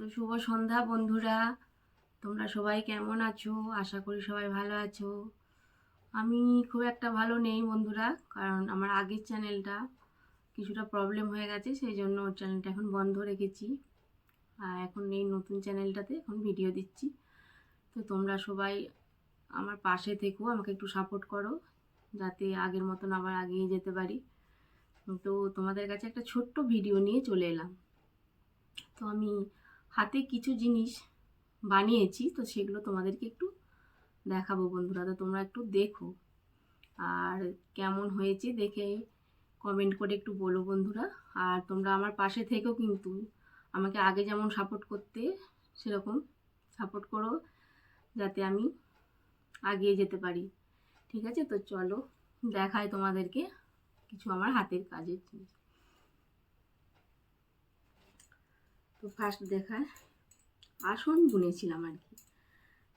তো শুভ সন্ধ্যা বন্ধুরা, তোমরা সবাই কেমন আছো? আশা করি সবাই ভালো আছো। আমি খুব একটা ভালো নেই বন্ধুরা, কারণ আমার আগের চ্যানেলটা কিছুটা প্রবলেম হয়ে গেছে, সেই জন্য চ্যানেলটা এখন বন্ধ রেখেছি। আর এখন এই নতুন চ্যানেলটাতে এখন ভিডিও দিচ্ছি। তো তোমরা সবাই আমার পাশে থেকো, আমাকে একটু সাপোর্ট করো, যাতে আগের মতন আবার এগিয়ে যেতে পারি। তো তোমাদের কাছে একটা ছোট্ট ভিডিও নিয়ে চলে এলাম। তো আমি হাতে কিছু জিনিস বানিয়েছি, তো সেগুলো তোমাদেরকে একটু দেখাবো বন্ধুরা। তো তোমরা একটু দেখো, আর কেমন হয়েছে দেখে কমেন্ট করে একটু বলো বন্ধুরা। আর তোমরা আমার পাশে থেকেও কিন্তু আমাকে আগে যেমন সাপোর্ট করতে সেরকম সাপোর্ট করো, যাতে আমি এগিয়ে যেতে পারি। ঠিক আছে, তো চলো দেখাই তোমাদেরকে কিছু আমার হাতের কাজের জিনিস। তো ফার্স্ট দেখায় আসন বুনেছিলাম আর কি,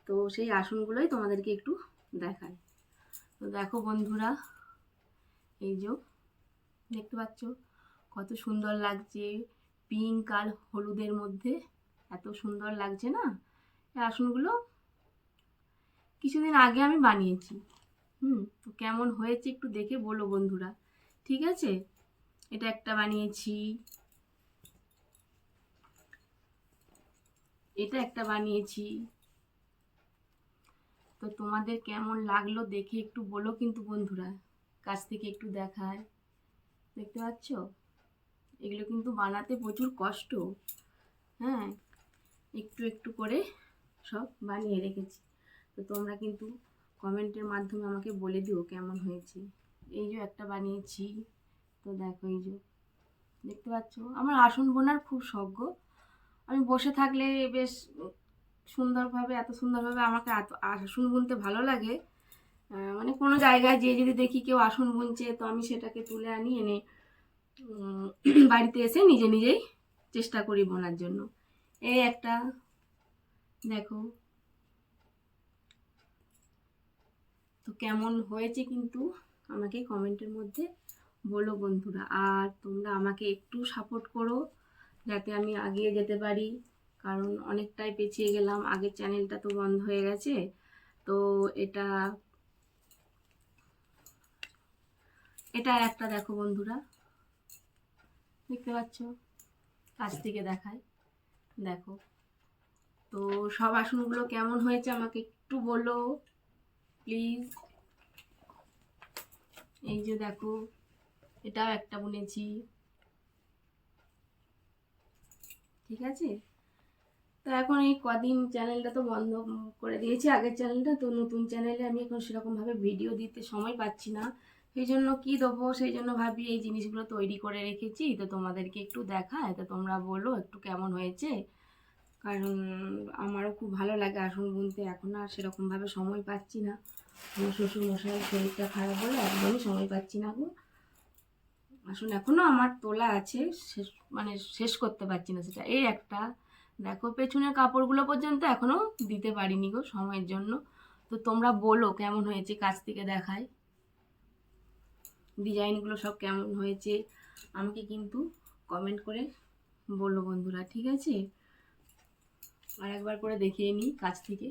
তো সেই আসনগুলোই তোমাদেরকে একটু দেখায়। তো দেখো বন্ধুরা, এই যে দেখতে পাচ্ছ কত সুন্দর লাগছে, পিঙ্ক আর হলুদের মধ্যে এত সুন্দর লাগছে না। এই আসনগুলো কিছুদিন আগে আমি বানিয়েছি। তো কেমন হয়েছে একটু দেখে বলো বন্ধুরা, ঠিক আছে? এটা একটা বানিয়েছি, এটা একটা বানিয়েছি। তো তোমাদের কেমন লাগলো দেখে একটু বলো কিন্তু বন্ধুরা, কাছ থেকে একটু দেখায়। দেখতে পাচ্ছ, এগুলো কিন্তু বানাতে প্রচুর কষ্ট। হ্যাঁ, একটু একটু করে সব বানিয়ে রেখেছি। তো তোমরা কিন্তু কমেন্টের মাধ্যমে আমাকে বলে দিও কেমন হয়েছে। এই যে একটা বানিয়েছি, তো দেখো এই যে দেখতে পাচ্ছ, আমার আসন বোনার খুব শখ গো। আমি বসে থাকলে বেশ সুন্দরভাবে, এত সুন্দরভাবে আমাকে আসন বুনতে ভালো লাগে। মানে কোনো জায়গায় যেয়ে যদি দেখি কেউ আসন বুনছে, তো আমি সেটাকে তুলে আনি, এনে বাড়িতে এসে নিজে নিজেই চেষ্টা করি বোনার জন্য। এই একটা দেখো, তো কেমন হয়েছে কিন্তু আমাকে কমেন্টের মধ্যে বলো বন্ধুরা। আর তোমরা আমাকে একটু সাপোর্ট করো, যাতে আমি এগিয়ে যেতে পারি, কারণ অনেকটাই পেছিয়ে গেলাম। আগের চ্যানেলটা তো বন্ধ হয়ে গেছে। তো এটা এটা একটা দেখো বন্ধুরা, দেখতে পাচ্ছ, কাছ থেকে দেখায়, দেখো। তো সব আসনগুলো কেমন হয়েছে আমাকে একটু বলো প্লিজ। এই যে দেখো, এটাও একটা বুনেছি, ঠিক আছে। তো এখন এই কদিন চ্যানেলটা তো বন্ধ করে দিয়েছি, আগের চ্যানেলটা। তো নতুন চ্যানেলে আমি এখন সেরকমভাবে ভিডিও দিতে সময় পাচ্ছি না, সেই জন্য কি দেবো, সেই জন্য ভাবি এই জিনিসগুলো তৈরি করে রেখেছি, তো তোমাদেরকে একটু দেখায়। তো তোমরা বলো একটু কেমন হয়েছে, কারণ আমারও খুব ভালো লাগে আসন বুনতে। এখন আর সেরকমভাবে সময় পাচ্ছি না, আমার শ্বশুর মশাইয়ের শরীরটা খারাপ বলে একদমই সময় পাচ্ছি না গো। আসুন, এখনো আমার তোলা আছে, শেষ মানে শেষ করতে পারছি না সেটা। এই একটা দেখো, পেছনের কাপড়গুলো পর্যন্ত এখনো দিতে পারিনি গো সময়ের জন্য। তো তোমরা বলো কেমন হয়েছে, কাছ থেকে দেখায় ডিজাইনগুলো সব কেমন হয়েছে আমাকে কিন্তু কমেন্ট করে বলো বন্ধুরা, ঠিক আছে। আর একবার করে দেখিয়ে নিই কাছ থেকে।